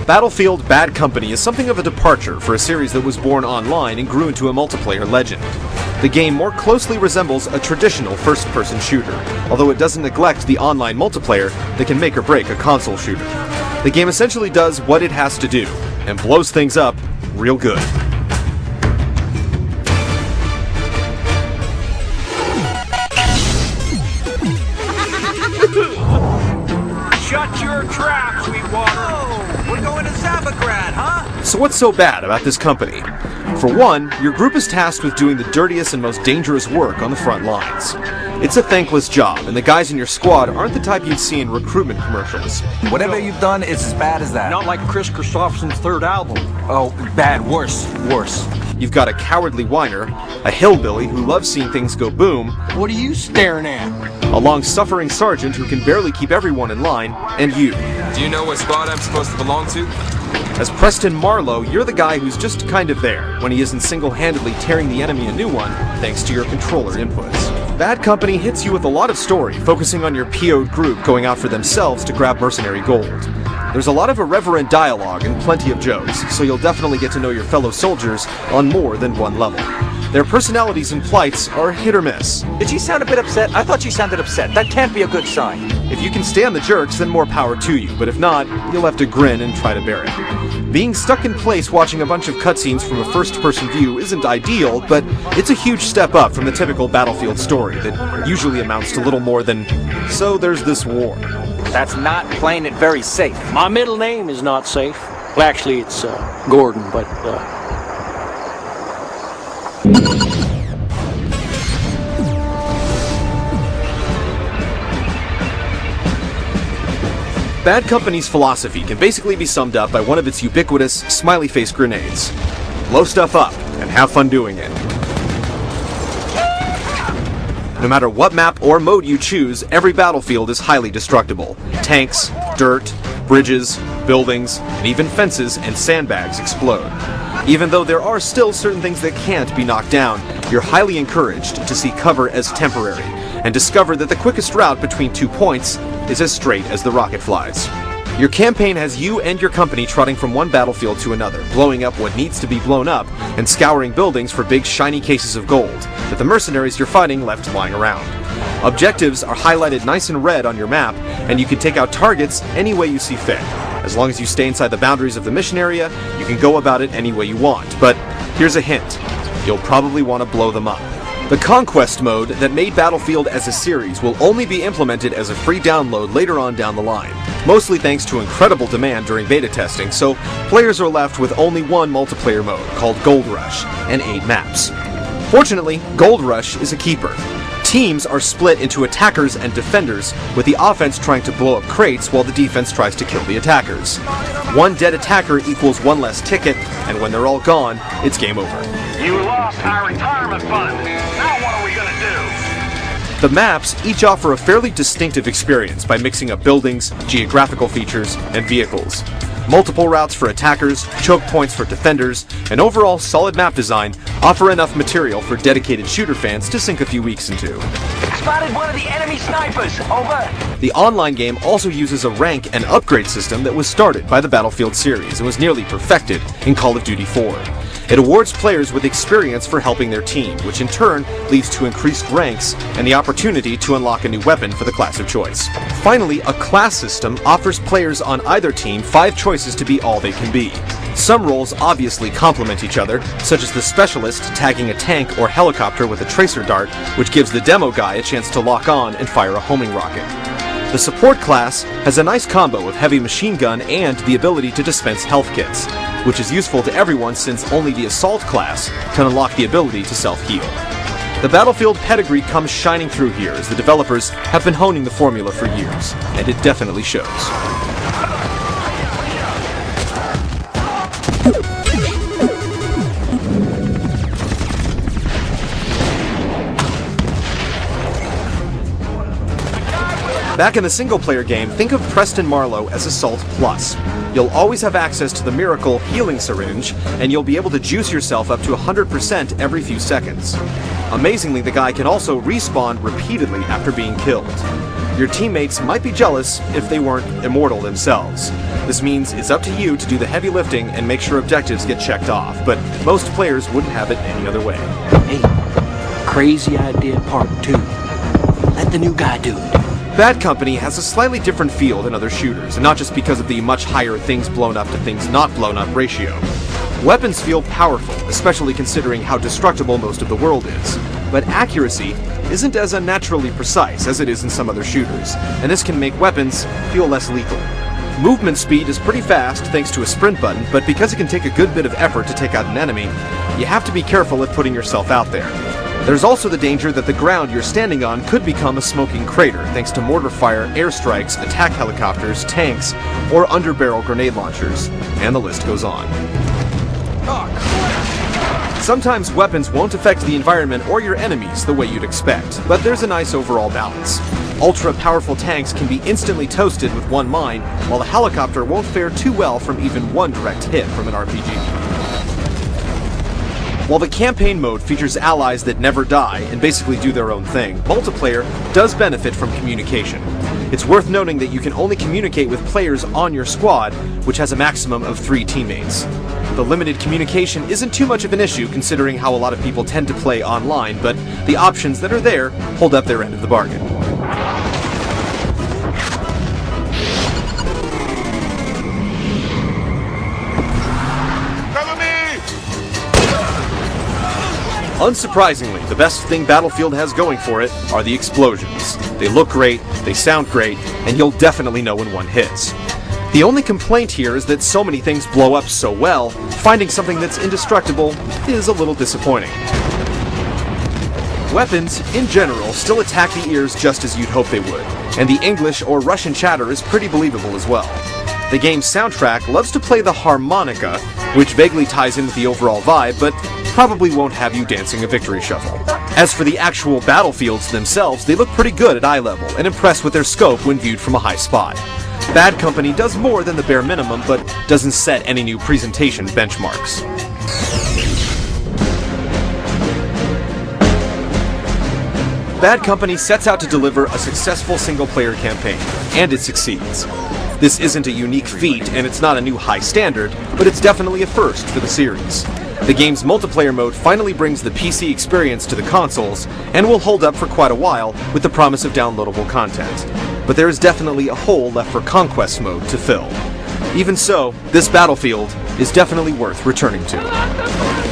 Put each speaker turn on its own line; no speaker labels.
Battlefield Bad Company is something of a departure for a series that was born online and grew into a multiplayer legend. The game more closely resembles a traditional first-person shooter, although it doesn't neglect the online multiplayer that can make or break a console shooter. The game essentially does what it has to do, and blows things up real good.
Shut your trap, Sweetwater! Oh, we're going to Zabagrad, huh?
So what's so bad about this company? For one, your group is tasked with doing the dirtiest and most dangerous work on the front lines. It's a thankless job, and the guys in your squad aren't the type you'd see in recruitment commercials.
Whatever you've done, it's as bad as that.
Not like Chris Christopherson's third album.
Oh, bad. Worse.
You've got a cowardly whiner, a hillbilly who loves seeing things go boom,
What are you staring at?
a long-suffering sergeant who can barely keep everyone in line, and you.
Do you know what squad I'm supposed to belong to?
As Preston Marlowe, you're the guy who's just kind of there, when he isn't single-handedly tearing the enemy a new one, thanks to your controller inputs. Bad Company hits you with a lot of story, focusing on your PO'd group going out for themselves to grab mercenary gold. There's a lot of irreverent dialogue and plenty of jokes, so you'll definitely get to know your fellow soldiers on more than one level. Their personalities and plights are hit or miss.
Did she sound a bit upset? I thought she sounded upset. That can't be a good sign.
If you can stand the jerks, then more power to you, but if not, you'll have to grin and try to bear it. Being stuck in place watching a bunch of cutscenes from a first-person view isn't ideal, but it's a huge step up from the typical Battlefield story that usually amounts to little more than, so there's this war.
That's not playing it very safe.
My middle name is not safe. Well, actually, it's Gordon, but
Bad Company's philosophy can basically be summed up by one of its ubiquitous smiley face grenades. Blow stuff up and have fun doing it. No matter what map or mode you choose, every battlefield is highly destructible. Tanks, dirt, bridges, buildings, and even fences and sandbags explode. Even though there are still certain things that can't be knocked down, you're highly encouraged to see cover as temporary, and discover that the quickest route between 2 points is as straight as the rocket flies. Your campaign has you and your company trotting from one battlefield to another, blowing up what needs to be blown up, and scouring buildings for big shiny cases of gold that the mercenaries you're fighting left lying around. Objectives are highlighted nice and red on your map, and you can take out targets any way you see fit. As long as you stay inside the boundaries of the mission area, you can go about it any way you want, but here's a hint. You'll probably want to blow them up. The Conquest mode that made Battlefield as a series will only be implemented as a free download later on down the line, mostly thanks to incredible demand during beta testing, so players are left with only one multiplayer mode, called Gold Rush, and 8 maps. Fortunately, Gold Rush is a keeper. Teams are split into attackers and defenders, with the offense trying to blow up crates while the defense tries to kill the attackers. One dead attacker equals one less ticket, and when they're all gone, it's game over.
You lost our retirement fund. Now what are we gonna do?
The maps each offer a fairly distinctive experience by mixing up buildings, geographical features, and vehicles. Multiple routes for attackers, choke points for defenders, and overall solid map design offer enough material for dedicated shooter fans to sink a few weeks into.
Spotted one of the enemy snipers. Over.
The online game also uses a rank and upgrade system that was started by the Battlefield series and was nearly perfected in Call of Duty 4. It awards players with experience for helping their team, which in turn leads to increased ranks and the opportunity to unlock a new weapon for the class of choice. Finally, a class system offers players on either team 5 choices to be all they can be. Some roles obviously complement each other, such as the specialist tagging a tank or helicopter with a tracer dart, which gives the demo guy a chance to lock on and fire a homing rocket. The support class has a nice combo of heavy machine gun and the ability to dispense health kits, which is useful to everyone since only the assault class can unlock the ability to self-heal. The Battlefield pedigree comes shining through here as the developers have been honing the formula for years, and it definitely shows. Back in the single-player game, think of Preston Marlowe as Assault Plus. You'll always have access to the miracle healing syringe, and you'll be able to juice yourself up to 100% every few seconds. Amazingly, the guy can also respawn repeatedly after being killed. Your teammates might be jealous if they weren't immortal themselves. This means it's up to you to do the heavy lifting and make sure objectives get checked off, but most players wouldn't have it any other way.
Hey, crazy idea part 2. Let the new guy do it.
Bad Company has a slightly different feel than other shooters, and not just because of the much higher things blown up to things not blown up ratio. Weapons feel powerful, especially considering how destructible most of the world is, but accuracy isn't as unnaturally precise as it is in some other shooters, and this can make weapons feel less lethal. Movement speed is pretty fast thanks to a sprint button, but because it can take a good bit of effort to take out an enemy, you have to be careful at putting yourself out there. There's also the danger that the ground you're standing on could become a smoking crater thanks to mortar fire, airstrikes, attack helicopters, tanks, or underbarrel grenade launchers, and the list goes on. Sometimes weapons won't affect the environment or your enemies the way you'd expect, but there's a nice overall balance. Ultra-powerful tanks can be instantly toasted with one mine, while a helicopter won't fare too well from even one direct hit from an RPG. While the campaign mode features allies that never die and basically do their own thing, multiplayer does benefit from communication. It's worth noting that you can only communicate with players on your squad, which has a maximum of 3 teammates. The limited communication isn't too much of an issue considering how a lot of people tend to play online, but the options that are there hold up their end of the bargain. Unsurprisingly, the best thing Battlefield has going for it are the explosions. They look great, they sound great, and you'll definitely know when one hits. The only complaint here is that so many things blow up so well, finding something that's indestructible is a little disappointing. Weapons, in general, still attack the ears just as you'd hope they would, and the English or Russian chatter is pretty believable as well. The game's soundtrack loves to play the harmonica, which vaguely ties in with the overall vibe, but probably won't have you dancing a victory shuffle. As for the actual battlefields themselves, they look pretty good at eye level and impress with their scope when viewed from a high spot. Bad Company does more than the bare minimum, but doesn't set any new presentation benchmarks. Bad Company sets out to deliver a successful single-player campaign, and it succeeds. This isn't a unique feat, and it's not a new high standard, but it's definitely a first for the series. The game's multiplayer mode finally brings the PC experience to the consoles, and will hold up for quite a while with the promise of downloadable content. But there is definitely a hole left for Conquest mode to fill. Even so, this Battlefield is definitely worth returning to.